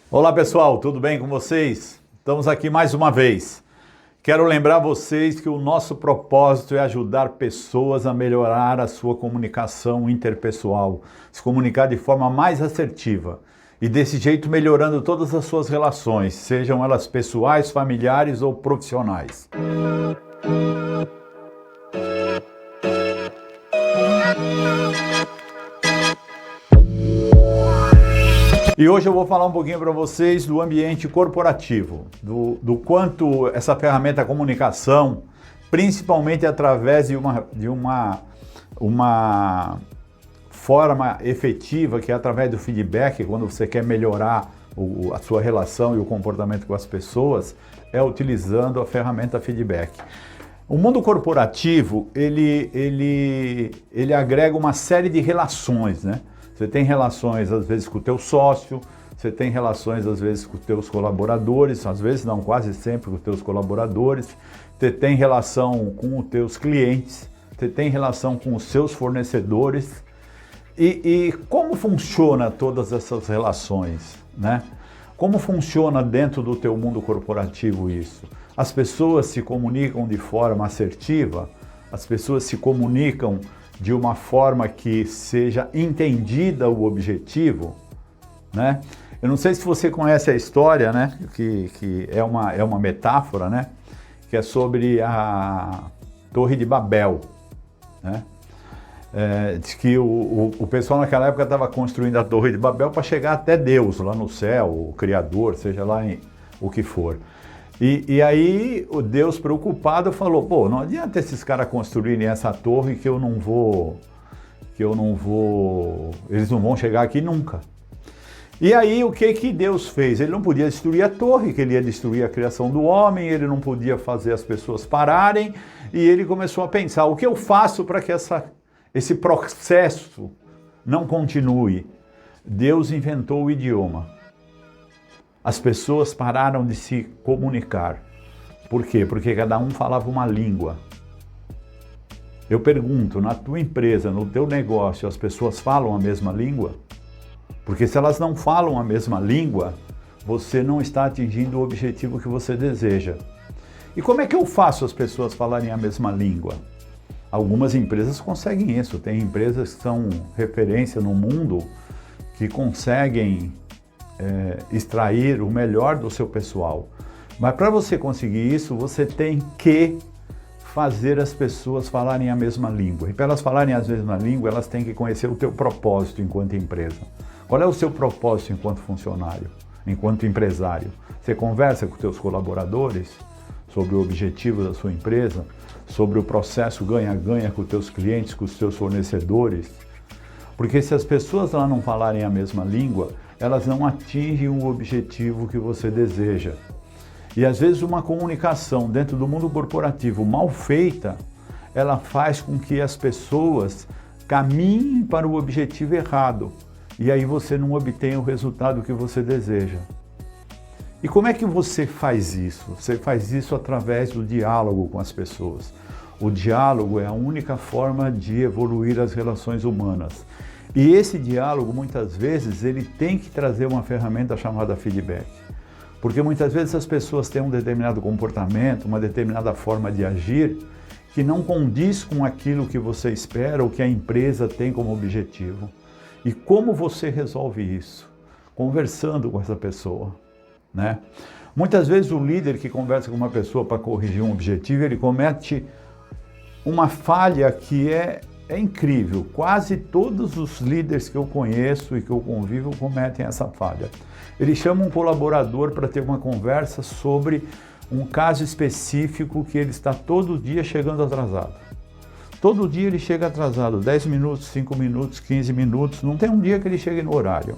Olá pessoal, tudo bem com vocês? Estamos aqui mais uma vez. Quero lembrar vocês que o nosso propósito é ajudar pessoas a melhorar a sua comunicação interpessoal, se comunicar de forma mais assertiva e desse jeito melhorando todas as suas relações, sejam elas pessoais, familiares ou profissionais. E hoje eu vou falar um pouquinho para vocês do ambiente corporativo, do quanto essa ferramenta comunicação, principalmente através de uma forma efetiva, que é através do feedback, quando você quer melhorar a sua relação e o comportamento com as pessoas, é utilizando a ferramenta feedback. O mundo corporativo, ele agrega uma série de relações, né? Você tem relações, às vezes, com o teu sócio, você tem relações, às vezes, com os teus colaboradores, às vezes não, quase sempre com os teus colaboradores, você tem relação com os teus clientes, você tem relação com os seus fornecedores. E como funciona todas essas relações, né? Como funciona dentro do teu mundo corporativo isso? As pessoas se comunicam de forma assertiva, as pessoas se comunicam de uma forma que seja entendida o objetivo, né? Eu não sei se você conhece a história, né? Que é uma metáfora, né? Que é sobre a Torre de Babel, né? Diz que o pessoal naquela época estava construindo a Torre de Babel para chegar até Deus, lá no céu, o Criador, seja lá o que for. E aí o Deus preocupado falou, pô, não adianta esses caras construírem essa torre que eles não vão chegar aqui nunca. E aí o que Deus fez? Ele não podia destruir a torre, que ele ia destruir a criação do homem, ele não podia fazer as pessoas pararem, e ele começou a pensar, o que eu faço para que esse processo não continue? Deus inventou o idioma. As pessoas pararam de se comunicar. Por quê? Porque cada um falava uma língua. Eu pergunto, na tua empresa, no teu negócio, as pessoas falam a mesma língua? Porque se elas não falam a mesma língua, você não está atingindo o objetivo que você deseja. E como é que eu faço as pessoas falarem a mesma língua? Algumas empresas conseguem isso. Tem empresas que são referência no mundo que conseguem extrair o melhor do seu pessoal. Mas para você conseguir isso, você tem que fazer as pessoas falarem a mesma língua. E para elas falarem a mesma língua, elas têm que conhecer o teu propósito enquanto empresa. Qual é o seu propósito enquanto funcionário, enquanto empresário? Você conversa com os teus colaboradores sobre o objetivo da sua empresa, sobre o processo ganha-ganha com os teus clientes, com os teus fornecedores? Porque se as pessoas lá não falarem a mesma língua, elas não atingem o objetivo que você deseja. E às vezes uma comunicação dentro do mundo corporativo mal feita, ela faz com que as pessoas caminhem para o objetivo errado. E aí você não obtém o resultado que você deseja. E como é que você faz isso? Você faz isso através do diálogo com as pessoas. O diálogo é a única forma de evoluir as relações humanas. E esse diálogo, muitas vezes, ele tem que trazer uma ferramenta chamada feedback. Porque muitas vezes as pessoas têm um determinado comportamento, uma determinada forma de agir, que não condiz com aquilo que você espera ou que a empresa tem como objetivo. E como você resolve isso? Conversando com essa pessoa, né? Muitas vezes o líder que conversa com uma pessoa para corrigir um objetivo, ele comete uma falha que é incrível. Quase todos os líderes que eu conheço e que eu convivo cometem essa falha. Ele chama um colaborador para ter uma conversa sobre um caso específico que ele está todo dia chegando atrasado. Todo dia ele chega atrasado, 10 minutos, 5 minutos, 15 minutos, não tem um dia que ele chegue no horário.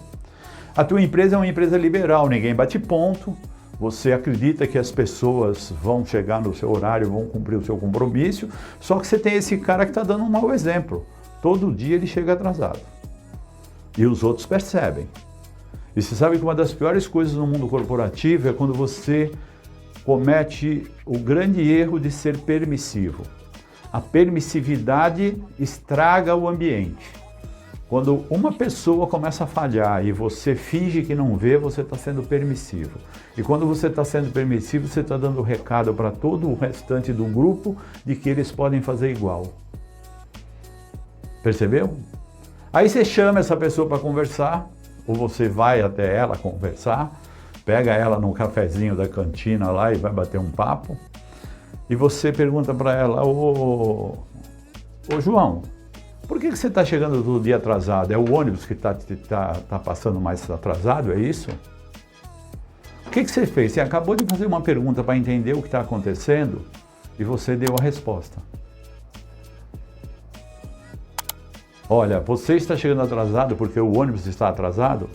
A tua empresa é uma empresa liberal, ninguém bate ponto, você acredita que as pessoas vão chegar no seu horário, vão cumprir o seu compromisso, só que você tem esse cara que está dando um mau exemplo. Todo dia ele chega atrasado. E os outros percebem. E você sabe que uma das piores coisas no mundo corporativo é quando você comete o grande erro de ser permissivo. A permissividade estraga o ambiente. Quando uma pessoa começa a falhar e você finge que não vê, você está sendo permissivo. E quando você está sendo permissivo, você está dando recado para todo o restante do grupo de que eles podem fazer igual. Percebeu? Aí você chama essa pessoa para conversar, ou você vai até ela conversar, pega ela num cafezinho da cantina lá e vai bater um papo, e você pergunta para ela, ô João, por que você está chegando todo dia atrasado? É o ônibus que está passando mais atrasado, é isso? O que você fez? Você acabou de fazer uma pergunta para entender o que está acontecendo e você deu a resposta. Olha, você está chegando atrasado porque o ônibus está atrasado?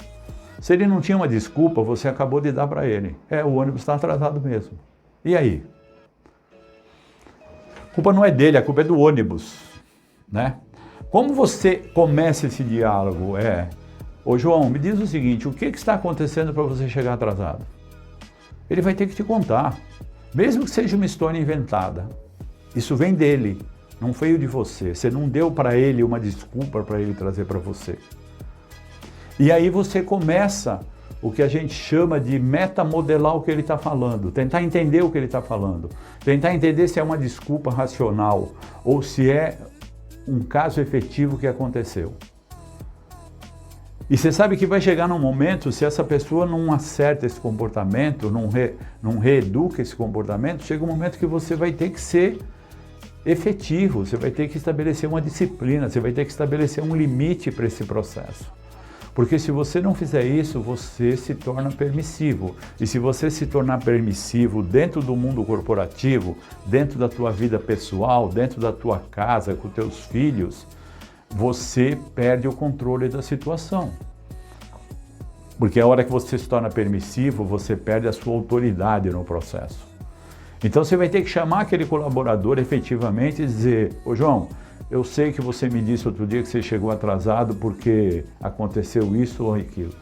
Se ele não tinha uma desculpa, você acabou de dar para ele. O ônibus está atrasado mesmo. E aí? A culpa não é dele, a culpa é do ônibus, né? Como você começa esse diálogo? Ô João, me diz o seguinte, o que está acontecendo para você chegar atrasado? Ele vai ter que te contar, mesmo que seja uma história inventada. Isso vem dele, não veio de você. Você não deu para ele uma desculpa para ele trazer para você. E aí você começa o que a gente chama de metamodelar o que ele está falando, tentar entender o que ele está falando, tentar entender se é uma desculpa racional ou se é um caso efetivo que aconteceu. E você sabe que vai chegar num momento, se essa pessoa não acerta esse comportamento, não reeduca esse comportamento, chega um momento que você vai ter que ser efetivo, você vai ter que estabelecer uma disciplina, você vai ter que estabelecer um limite para esse processo. Porque se você não fizer isso, você se torna permissivo. E se você se tornar permissivo dentro do mundo corporativo, dentro da tua vida pessoal, dentro da tua casa, com teus filhos, você perde o controle da situação. Porque a hora que você se torna permissivo, você perde a sua autoridade no processo. Então você vai ter que chamar aquele colaborador efetivamente e dizer, ô João, eu sei que você me disse outro dia que você chegou atrasado porque aconteceu isso ou aquilo.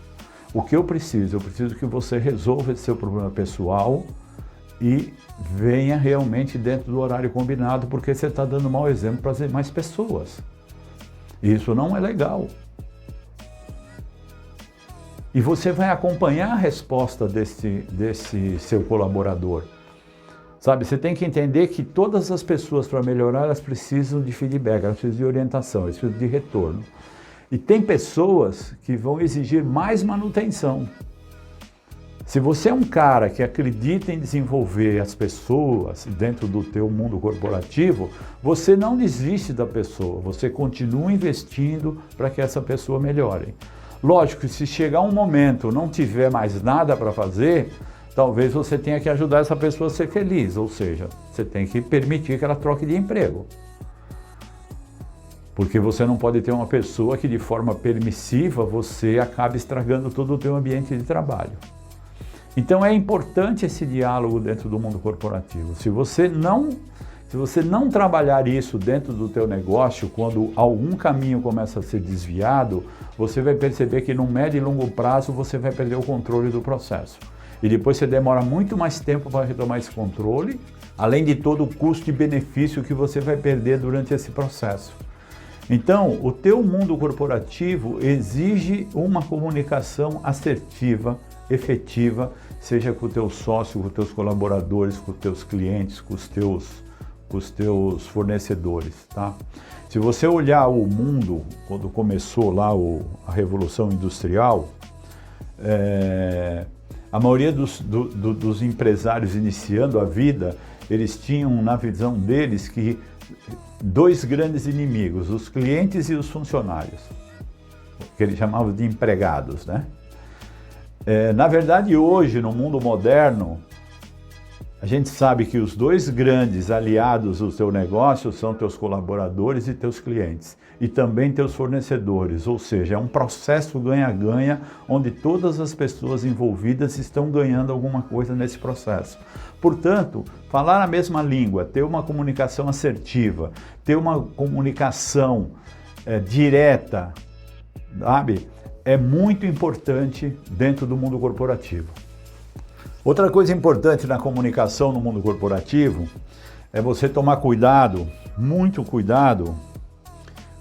O que eu preciso que você resolva esse seu problema pessoal e venha realmente dentro do horário combinado, porque você está dando mau exemplo para as demais pessoas. Isso não é legal. E você vai acompanhar a resposta desse seu colaborador. Sabe, você tem que entender que todas as pessoas, para melhorar, elas precisam de feedback, elas precisam de orientação, elas precisam de retorno. E tem pessoas que vão exigir mais manutenção. Se você é um cara que acredita em desenvolver as pessoas dentro do teu mundo corporativo, você não desiste da pessoa, você continua investindo para que essa pessoa melhore. Lógico que se chegar um momento não tiver mais nada para fazer, talvez você tenha que ajudar essa pessoa a ser feliz, ou seja, você tem que permitir que ela troque de emprego. Porque você não pode ter uma pessoa que de forma permissiva você acabe estragando todo o teu ambiente de trabalho. Então é importante esse diálogo dentro do mundo corporativo. Se você não trabalhar isso dentro do teu negócio, quando algum caminho começa a ser desviado, você vai perceber que no médio e longo prazo você vai perder o controle do processo. E depois você demora muito mais tempo para retomar esse controle, além de todo o custo e benefício que você vai perder durante esse processo. Então, o teu mundo corporativo exige uma comunicação assertiva, efetiva, seja com o teu sócio, com os teus colaboradores, com os teus clientes, com os teus fornecedores, tá? Se você olhar o mundo, quando começou lá a Revolução Industrial, a maioria dos empresários iniciando a vida, eles tinham na visão deles que dois grandes inimigos, os clientes e os funcionários, que eles chamavam de empregados, né? Na verdade, hoje, no mundo moderno, a gente sabe que os dois grandes aliados do teu negócio são teus colaboradores e teus clientes, e também teus fornecedores, ou seja, é um processo ganha-ganha, onde todas as pessoas envolvidas estão ganhando alguma coisa nesse processo. Portanto, falar a mesma língua, ter uma comunicação assertiva, ter uma comunicação direta, sabe, é muito importante dentro do mundo corporativo. Outra coisa importante na comunicação no mundo corporativo é você tomar cuidado, muito cuidado,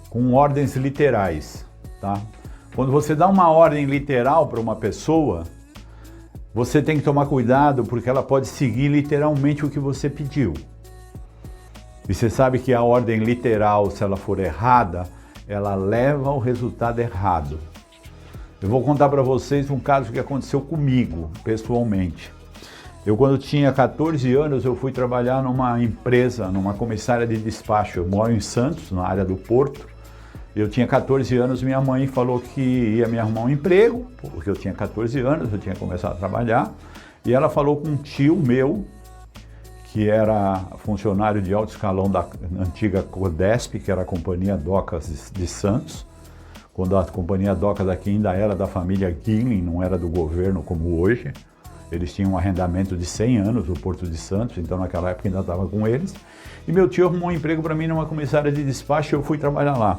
com ordens literais. tá? Quando você dá uma ordem literal para uma pessoa, você tem que tomar cuidado porque ela pode seguir literalmente o que você pediu. E você sabe que a ordem literal, se ela for errada, ela leva ao resultado errado. Eu vou contar para vocês um caso que aconteceu comigo, pessoalmente. Eu, quando tinha 14 anos, eu fui trabalhar numa empresa, numa comissária de despacho. Eu moro em Santos, na área do Porto. Eu tinha 14 anos, minha mãe falou que ia me arrumar um emprego, porque eu tinha 14 anos, eu tinha começado a trabalhar. E ela falou com um tio meu, que era funcionário de alto escalão da antiga Codesp, que era a Companhia Docas de Santos, quando a Companhia Docas aqui ainda era da família Guilin, não era do governo como hoje. Eles tinham um arrendamento de 100 anos, o Porto de Santos, então naquela época ainda estava com eles. E meu tio arrumou um emprego para mim numa comissária de despacho e eu fui trabalhar lá.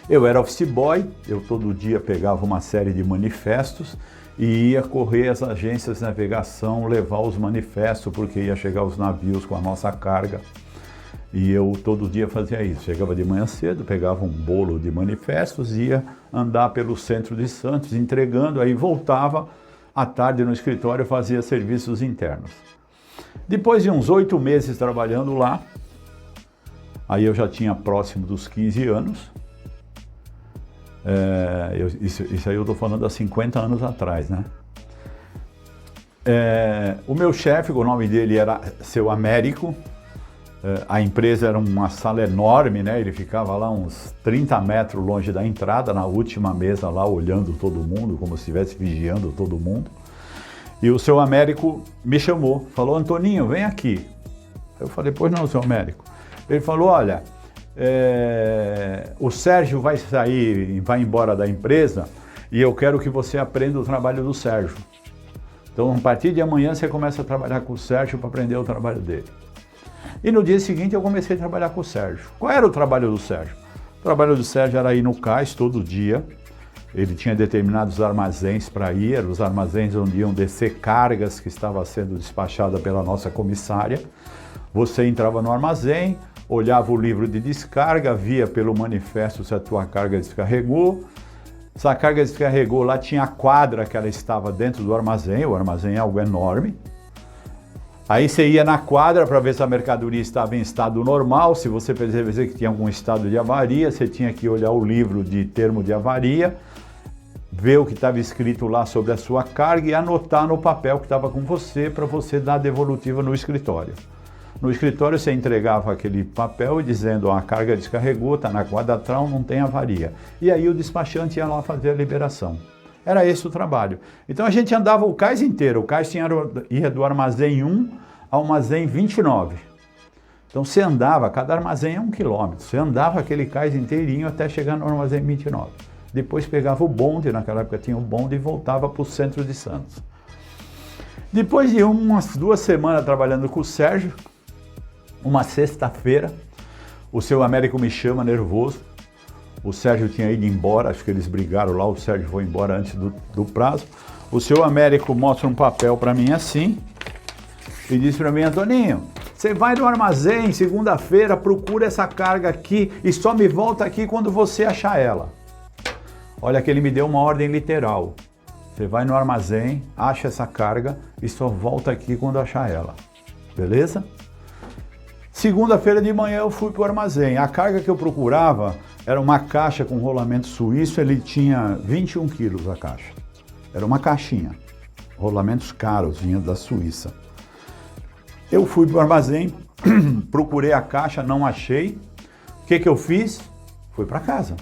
Eu era office boy, eu todo dia pegava uma série de manifestos e ia correr às agências de navegação, levar os manifestos, porque ia chegar os navios com a nossa carga. E eu todo dia fazia isso. Chegava de manhã cedo, pegava um bolo de manifestos, ia andar pelo centro de Santos, entregando, aí voltava à tarde no escritório, fazia serviços internos. Depois de uns 8 meses trabalhando lá, aí eu já tinha próximo dos 15 anos, isso aí eu estou falando há 50 anos atrás, né? O meu chefe, o nome dele era Seu Américo, a empresa era uma sala enorme, né? Ele ficava lá uns 30 metros longe da entrada, na última mesa lá, olhando todo mundo, como se estivesse vigiando todo mundo. E o Seu Américo me chamou, falou: Antoninho, vem aqui. Eu falei: pois não, Seu Américo. Ele falou: olha, o Sérgio vai sair, vai embora da empresa e eu quero que você aprenda o trabalho do Sérgio. Então, a partir de amanhã você começa a trabalhar com o Sérgio para aprender o trabalho dele. E no dia seguinte eu comecei a trabalhar com o Sérgio. Qual era o trabalho do Sérgio? O trabalho do Sérgio era ir no cais todo dia. Ele tinha determinados armazéns para ir, eram os armazéns onde iam descer cargas que estavam sendo despachadas pela nossa comissária. Você entrava no armazém, olhava o livro de descarga, via pelo manifesto se a tua carga descarregou. Se a carga descarregou, lá tinha a quadra que ela estava dentro do armazém, o armazém é algo enorme. Aí você ia na quadra para ver se a mercadoria estava em estado normal. Se você percebesse que tinha algum estado de avaria, você tinha que olhar o livro de termo de avaria, ver o que estava escrito lá sobre a sua carga e anotar no papel que estava com você para você dar a devolutiva no escritório. No escritório você entregava aquele papel dizendo: ó, a carga descarregou, está na quadra tal, não tem avaria. E aí o despachante ia lá fazer a liberação. Era esse o trabalho. Então a gente andava o cais inteiro. O cais ia do armazém 1 ao armazém 29. Então você andava, cada armazém é 1 quilômetro. Você andava aquele cais inteirinho até chegar no armazém 29. Depois pegava o bonde, naquela época tinha o bonde, e voltava para o centro de Santos. Depois de umas 2 semanas trabalhando com o Sérgio, uma sexta-feira, o Seu Américo me chama nervoso. O Sérgio tinha ido embora, acho que eles brigaram lá, o Sérgio foi embora antes do prazo. O Seu Américo mostra um papel para mim assim e diz para mim: Antoninho, você vai no armazém segunda-feira, procura essa carga aqui e só me volta aqui quando você achar ela. Olha que ele me deu uma ordem literal. Você vai no armazém, acha essa carga e só volta aqui quando achar ela. Beleza? Segunda-feira de manhã eu fui para o armazém. A carga que eu procurava era uma caixa com rolamento suíço, ele tinha 21 quilos a caixa. Era uma caixinha, rolamentos caros, vinha da Suíça. Eu fui para o armazém, procurei a caixa, não achei. O que eu fiz? Fui para casa.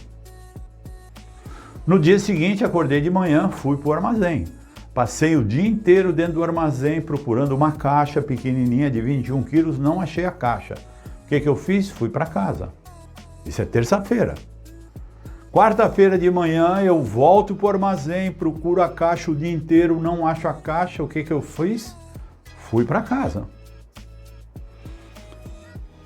No dia seguinte, acordei de manhã, fui para o armazém. Passei o dia inteiro dentro do armazém procurando uma caixa pequenininha de 21 quilos, não achei a caixa. O que eu fiz? Fui para casa. Isso é terça-feira. Quarta-feira de manhã eu volto para o armazém, procuro a caixa o dia inteiro, não acho a caixa. O que eu fiz? Fui para casa.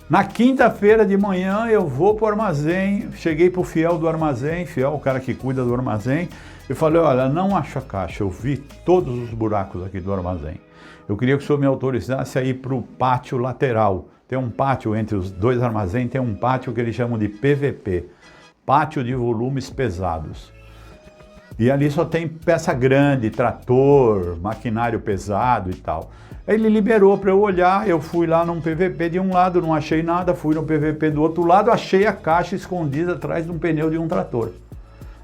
Na quinta-feira de manhã eu vou para o armazém, cheguei para o fiel do armazém, fiel, o cara que cuida do armazém, eu falei: olha, não acho a caixa, eu vi todos os buracos aqui do armazém. Eu queria que o senhor me autorizasse a ir para o pátio lateral. Tem um pátio entre os 2 armazéns, tem um pátio que eles chamam de PVP, pátio de volumes pesados. E ali só tem peça grande, trator, maquinário pesado e tal. Ele liberou para eu olhar, eu fui lá num PVP de um lado, não achei nada, fui no PVP do outro lado, achei a caixa escondida atrás de um pneu de um trator.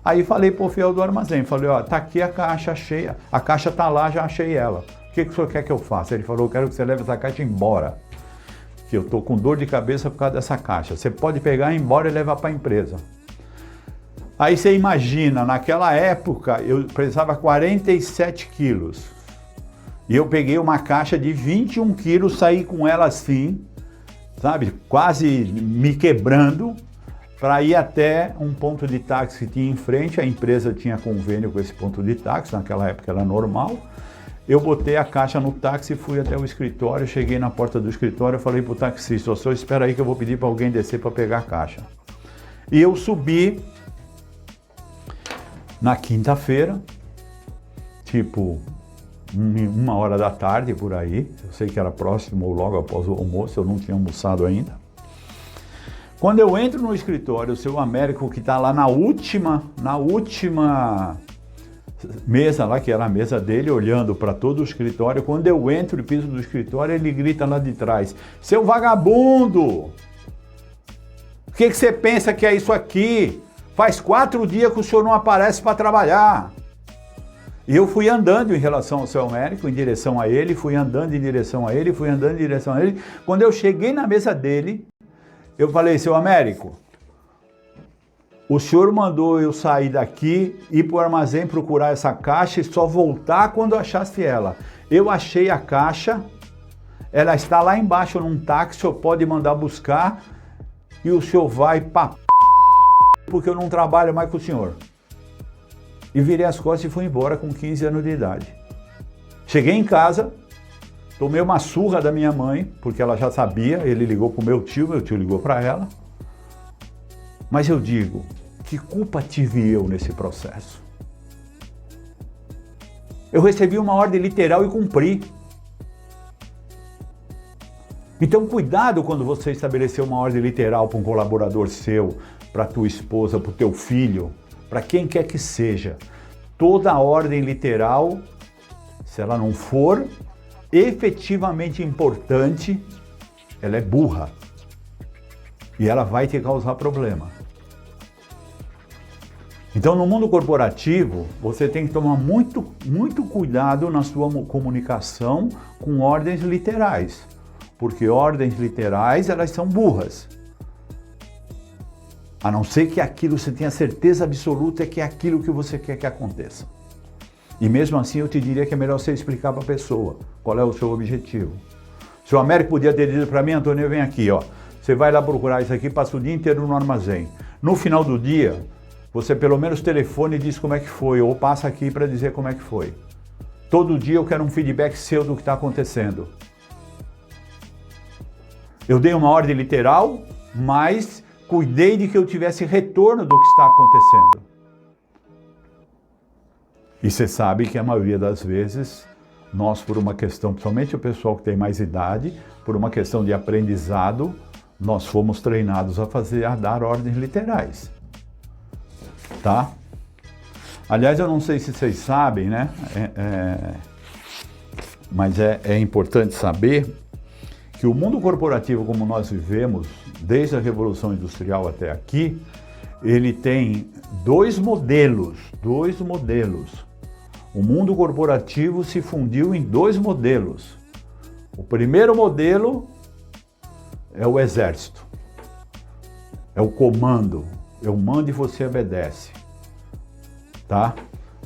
Aí falei pro fiel do armazém, falei, ó, tá aqui a caixa, achei, a caixa tá lá, já achei ela. O que o senhor quer que eu faça? Ele falou, eu quero que você leve essa caixa embora, que eu tô com dor de cabeça por causa dessa caixa. Você pode pegar, ir embora e levar para a empresa. Aí você imagina, naquela época eu pesava 47 quilos. E eu peguei uma caixa de 21 quilos, saí com ela assim, sabe, quase me quebrando, para ir até um ponto de táxi que tinha em frente. A empresa tinha convênio com esse ponto de táxi, naquela época era normal. Eu botei a caixa no táxi, fui até o escritório, cheguei na porta do escritório, falei pro taxista, só espera aí que eu vou pedir para alguém descer para pegar a caixa. E eu subi na quinta-feira, tipo 1h da tarde por aí, eu sei que era próximo ou logo após o almoço, eu não tinha almoçado ainda. Quando eu entro no escritório, o seu Américo, que está lá na última mesa lá, que era a mesa dele, olhando para todo o escritório, quando eu entro e piso do escritório, ele grita lá de trás, seu vagabundo, o que você pensa que é isso aqui? Faz 4 dias que o senhor não aparece para trabalhar. E eu fui andando em relação ao seu Américo, em direção a ele, fui andando em direção a ele, fui andando em direção a ele. Quando eu cheguei na mesa dele, eu falei, seu Américo, o senhor mandou eu sair daqui, ir para o armazém procurar essa caixa e só voltar quando eu achasse ela. Eu achei a caixa, ela está lá embaixo num táxi, o senhor pode mandar buscar e o senhor vai para porque eu não trabalho mais com o senhor. E virei as costas e fui embora com 15 anos de idade. Cheguei em casa, tomei uma surra da minha mãe, porque ela já sabia, ele ligou para o meu tio ligou para ela. Mas eu digo, que culpa tive eu nesse processo? Eu recebi uma ordem literal e cumpri. Então cuidado quando você estabelecer uma ordem literal para um colaborador seu, para tua esposa, para o teu filho, para quem quer que seja. Toda ordem literal, se ela não for efetivamente importante, ela é burra. E ela vai te causar problema. Então, no mundo corporativo, você tem que tomar muito cuidado na sua comunicação com ordens literais. Porque ordens literais, elas são burras. A não ser que aquilo você tenha certeza absoluta que é aquilo que você quer que aconteça. E mesmo assim eu te diria que é melhor você explicar para a pessoa qual é o seu objetivo. Se o Américo podia ter dito para mim, Antônio, vem aqui, ó. Você vai lá procurar isso aqui, passa o dia inteiro no armazém. No final do dia, você pelo menos telefone e diz como é que foi, ou passa aqui para dizer como é que foi. Todo dia eu quero um feedback seu do que está acontecendo. Eu dei uma ordem literal, mas cuidei de que eu tivesse retorno do que está acontecendo. E você sabe que a maioria das vezes, nós por uma questão, principalmente o pessoal que tem mais idade, por uma questão de aprendizado, nós fomos treinados a dar ordens literais. Tá? Aliás, eu não sei se vocês sabem, né? Mas é importante saber que o mundo corporativo como nós vivemos, desde a Revolução Industrial até aqui, ele tem dois modelos. O mundo corporativo se fundiu em 2 modelos. O primeiro modelo é o exército. É o comando. Eu mando e você obedece. Tá?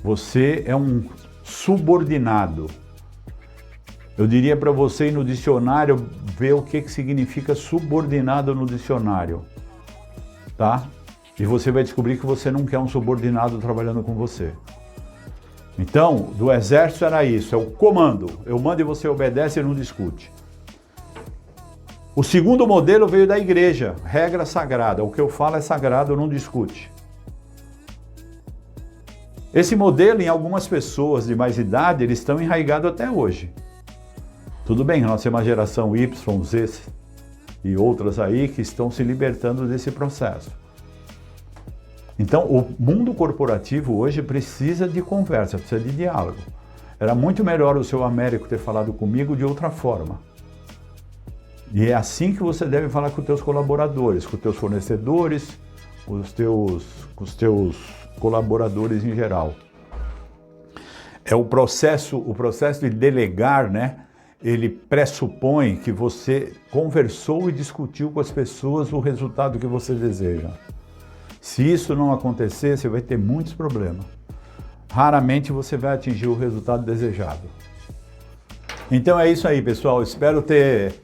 Você é um subordinado. Eu diria para você ir no dicionário ver o que significa subordinado no dicionário, tá? E você vai descobrir que você não quer um subordinado trabalhando com você. Então, do exército era isso, é o comando. Eu mando e você obedece e não discute. O segundo modelo veio da igreja, regra sagrada. O que eu falo é sagrado, não discute. Esse modelo, em algumas pessoas de mais idade, eles estão enraigados até hoje. Tudo bem, nós temos uma geração Y, Z e outras aí que estão se libertando desse processo. Então, o mundo corporativo hoje precisa de conversa, precisa de diálogo. Era muito melhor o seu Américo ter falado comigo de outra forma. E é assim que você deve falar com os teus colaboradores, com os teus fornecedores, com os teus colaboradores em geral. É o processo de delegar, né? Ele pressupõe que você conversou e discutiu com as pessoas o resultado que você deseja. Se isso não acontecer, você vai ter muitos problemas. Raramente você vai atingir o resultado desejado. Então é isso aí, pessoal. Espero ter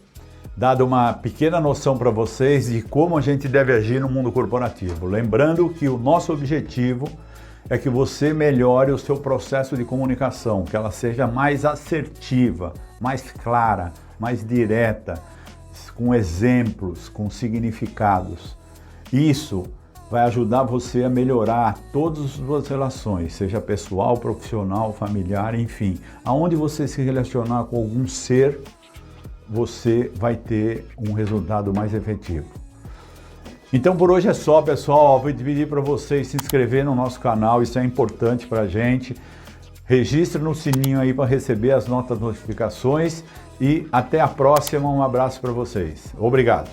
dado uma pequena noção para vocês de como a gente deve agir no mundo corporativo. Lembrando que o nosso objetivo é que você melhore o seu processo de comunicação, que ela seja mais assertiva, mais clara, mais direta, com exemplos, com significados. Isso vai ajudar você a melhorar todas as suas relações, seja pessoal, profissional, familiar, enfim. Aonde você se relacionar com algum ser, você vai ter um resultado mais efetivo. Então por hoje é só, pessoal. Vou pedir para vocês se inscrever no nosso canal, isso é importante para a gente. Registre no sininho aí para receber as notificações e até a próxima. Um abraço para vocês. Obrigado.